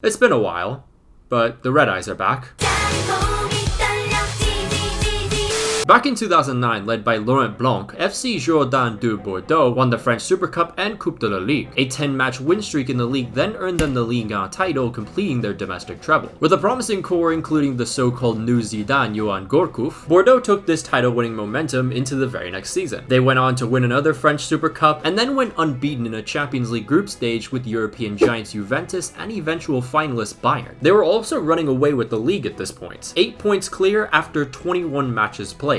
It's been a while, but the Red Eyes are back. Back in 2009, led by Laurent Blanc, FC Girondins de Bordeaux won the French Super Cup and Coupe de la Ligue. A 10-match win streak in the league then earned them the Ligue title, completing their domestic treble. With a promising core including the so-called new Zidane Yoann Gourcuff, Bordeaux took this title-winning momentum into the very next season. They went on to win another French Super Cup and then went unbeaten in a Champions League group stage with European giants Juventus and eventual finalist Bayern. They were also running away with the league at this point, 8 points clear after 21 matches played.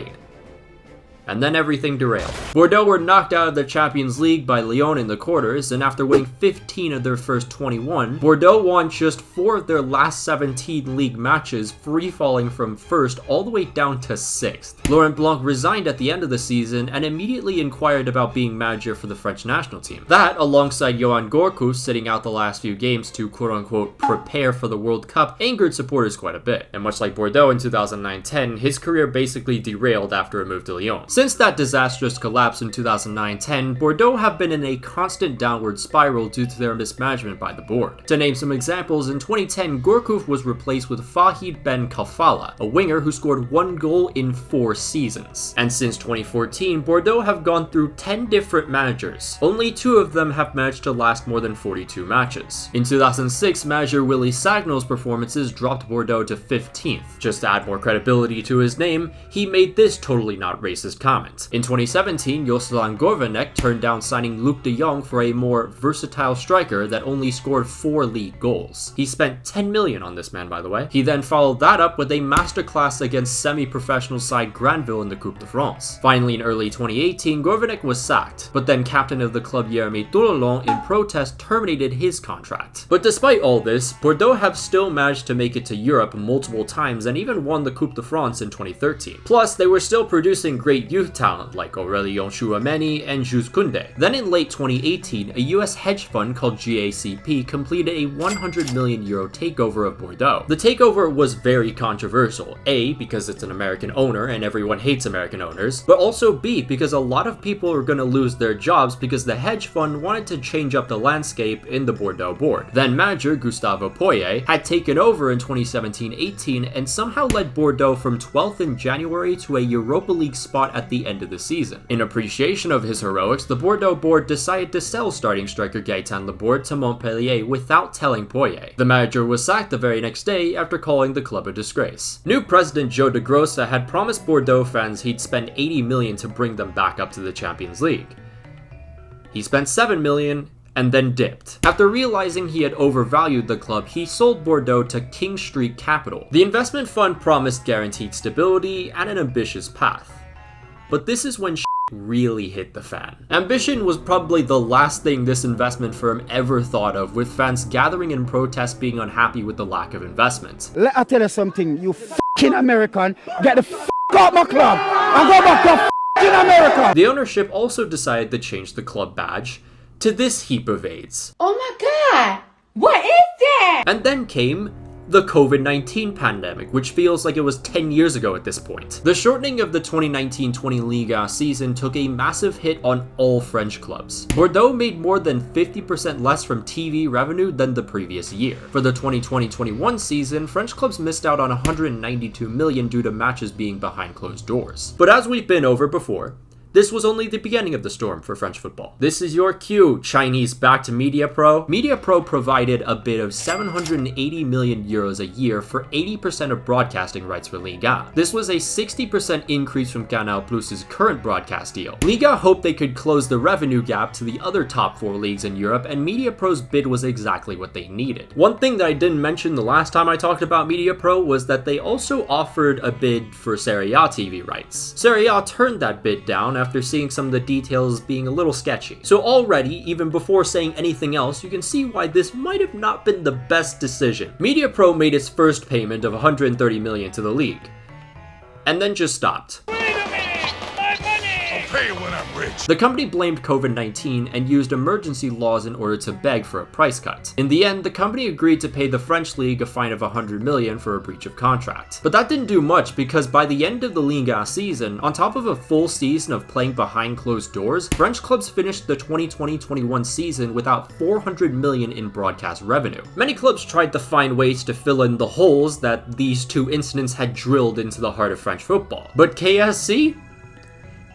And then everything derailed. Bordeaux were knocked out of the Champions League by Lyon in the quarters, and after winning 15 of their first 21, Bordeaux won just 4 of their last 17 league matches, free-falling from first all the way down to 6th. Laurent Blanc resigned at the end of the season and immediately inquired about being manager for the French national team. That, alongside Yoann Gourcuff sitting out the last few games to quote-unquote prepare for the World Cup, angered supporters quite a bit. And much like Bordeaux in 2009-10, his career basically derailed after a move to Lyon. Since that disastrous collapse in 2009-10, Bordeaux have been in a constant downward spiral due to their mismanagement by the board. To name some examples, in 2010, Gourcuff was replaced with Fahid Ben Khalfala, a winger who scored 1 goal in 4 seasons. And since 2014, Bordeaux have gone through 10 different managers. Only 2 of them have managed to last more than 42 matches. In 2006, manager Willy Sagnol's performances dropped Bordeaux to 15th. Just to add more credibility to his name, he made this totally not racist comment. In 2017, Jocelyn Gourvenec turned down signing Luc de Jong for a more versatile striker that only scored 4 league goals. He spent 10 million on this man, by the way. He then followed that up with a masterclass against semi-professional side Granville in the Coupe de France. Finally, in early 2018, Gourvenec was sacked, but then captain of the club Jérémy Tourlelon in protest terminated his contract. But despite all this, Bordeaux have still managed to make it to Europe multiple times and even won the Coupe de France in 2013. Plus, they were still producing great youth talent like Aurélien Chouameni and Jules Koundé. Then in late 2018, a US hedge fund called GACP completed a €100 million takeover of Bordeaux. The takeover was very controversial, A, because it's an American owner and everyone hates American owners, but also B, because a lot of people are going to lose their jobs because the hedge fund wanted to change up the landscape in the Bordeaux board. Then manager Gustavo Poyet had taken over in 2017-18 and somehow led Bordeaux from 12th in January to a Europa League spot at the end of the season. In appreciation of his heroics, the Bordeaux board decided to sell starting striker Gaëtan Laborde to Montpellier without telling Poyet. The manager was sacked the very next day after calling the club a disgrace. New president Joe de Grossa had promised Bordeaux fans he'd spend 80 million to bring them back up to the Champions League. He spent 7 million and then dipped. After realizing he had overvalued the club, he sold Bordeaux to King Street Capital. The investment fund promised guaranteed stability and an ambitious path. But this is when really hit the fan. Ambition was probably the last thing this investment firm ever thought of, with fans gathering in protest being unhappy with the lack of investment. Let me tell you something, you f***ing American, get the f*** out my club and go back to f***ing America. The ownership also decided to change the club badge to this heap of AIDS. Oh my god, what is that? And then came the COVID-19 pandemic, which feels like it was 10 years ago at this point. The shortening of the 2019-20 Ligue season took a massive hit on all French clubs. Bordeaux made more than 50% less from TV revenue than the previous year. For the 2020-21 season, French clubs missed out on 192 million due to matches being behind closed doors. But as we've been over before, this was only the beginning of the storm for French football. This is your cue, Chinese back to MediaPro. MediaPro provided a bid of 780 million euros a year for 80% of broadcasting rights for Ligue. This was a 60% increase from Canal Plus's current broadcast deal. Ligue hoped they could close the revenue gap to the other top 4 leagues in Europe, and MediaPro's bid was exactly what they needed. One thing that I didn't mention the last time I talked about MediaPro was that they also offered a bid for Serie A TV rights. Serie A turned that bid down after seeing some of the details being a little sketchy. So already, even before saying anything else, you can see why this might have not been the best decision. MediaPro made its first payment of 130 million to the league, and then just stopped. Wait a minute! My money! I'll pay you when I'm rich. The company blamed COVID-19 and used emergency laws in order to beg for a price cut. In the end, the company agreed to pay the French League a fine of 100 million for a breach of contract. But that didn't do much because by the end of the Ligue season, on top of a full season of playing behind closed doors, French clubs finished the 2020-21 season without 400 million in broadcast revenue. Many clubs tried to find ways to fill in the holes that these two incidents had drilled into the heart of French football. But KSC?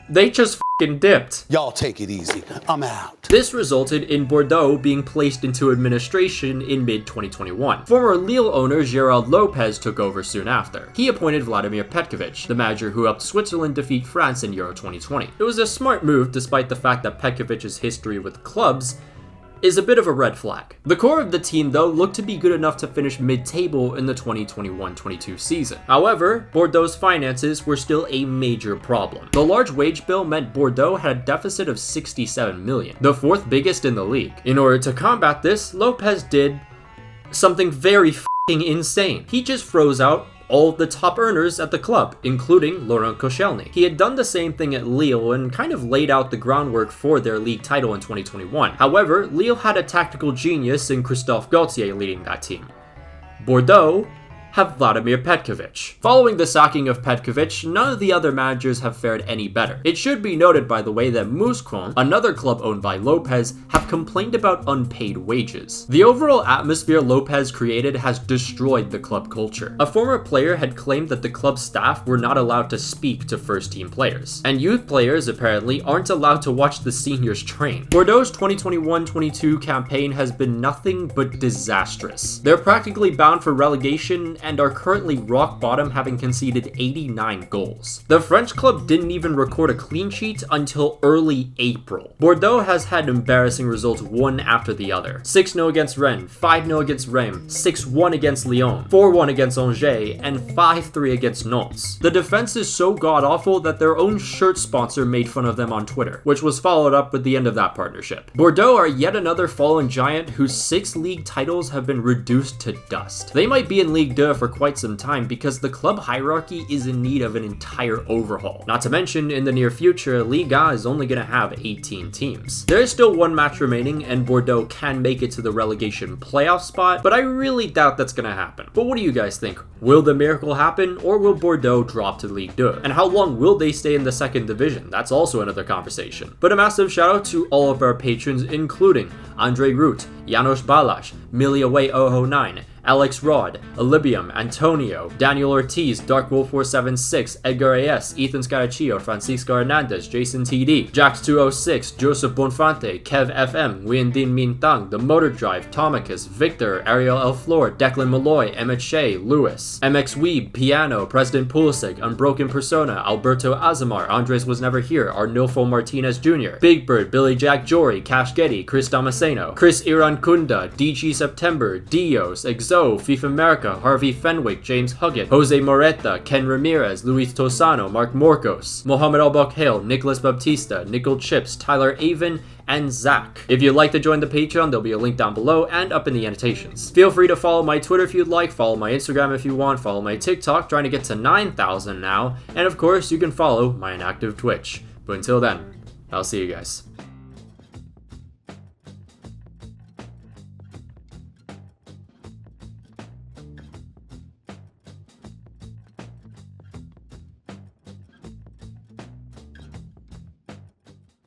They just f***ing dipped. Y'all take it easy. I'm out. This resulted in Bordeaux being placed into administration in mid-2021. Former Lille owner Gerard Lopez took over soon after. He appointed Vladimir Petkovic, the manager who helped Switzerland defeat France in Euro 2020. It was a smart move despite the fact that Petkovic's history with clubs is a bit of a red flag. The core of the team, though, looked to be good enough to finish mid-table in the 2021-22 season. However, Bordeaux's finances were still a major problem. The large wage bill meant Bordeaux had a deficit of 67 million, the fourth biggest in the league. In order to combat this, Lopez did something very f***ing insane. He just froze out all of the top earners at the club, including Laurent Koscielny. He had done the same thing at Lille and kind of laid out the groundwork for their league title in 2021. However, Lille had a tactical genius in Christophe Gaultier leading that team. Bordeaux have Vladimir Petkovic. Following the sacking of Petkovic, none of the other managers have fared any better. It should be noted, by the way, that Mouscron, another club owned by Lopez, have complained about unpaid wages. The overall atmosphere Lopez created has destroyed the club culture. A former player had claimed that the club staff were not allowed to speak to first-team players, and youth players apparently aren't allowed to watch the seniors train. Bordeaux's 2021-22 campaign has been nothing but disastrous. They're practically bound for relegation and are currently rock bottom, having conceded 89 goals. The French club didn't even record a clean sheet until early April. Bordeaux has had embarrassing results one after the other. 6-0 against Rennes, 5-0 against Reims, 6-1 against Lyon, 4-1 against Angers, and 5-3 against Nantes. The defense is so god-awful that their own shirt sponsor made fun of them on Twitter, which was followed up with the end of that partnership. Bordeaux are yet another fallen giant whose 6 league titles have been reduced to dust. They might be in Ligue 2 for quite some time because the club hierarchy is in need of an entire overhaul. Not to mention, in the near future, Ligue is only going to have 18 teams. There is still one match remaining and Bordeaux can make it to the relegation playoff spot, but I really doubt that's going to happen. But what do you guys think? Will the miracle happen, or will Bordeaux drop to Ligue 2? And how long will they stay in the second division? That's also another conversation. But a massive shout out to all of our patrons, including Andre Root, Janos Balas, Miliaway009, Alex Rod, Olibium, Antonio, Daniel Ortiz, Dark Wolf 476, Edgar AS, Ethan Scaraccio, Francisco Hernandez, Jason TD, Jax206, Joseph Bonfante, Kev FM, Windin Mintang, The Motor Drive, Tomicus, Victor, Ariel L. Flor, Declan Malloy, Emmett Shea, Lewis, MX Weeb, Piano, President Pulisic, Unbroken Persona, Alberto Azamar, Andres Was Never Here, Arnulfo Martinez Jr., Big Bird, Billy Jack Jory, Cash Getty, Chris Damasceno, Chris Irankunda, DG September, Dios, Exo, FIFA America, Harvey Fenwick, James Huggett, Jose Moreta, Ken Ramirez, Luis Tosano, Mark Morcos, Mohamed Al-Bakhil, Nicholas Baptista, Nickel Chips, Tyler Avon, and Zach. If you'd like to join the Patreon, there'll be a link down below and up in the annotations. Feel free to follow my Twitter if you'd like, follow my Instagram if you want, follow my TikTok, trying to get to 9,000 now, and of course you can follow my inactive Twitch. But until then, I'll see you guys.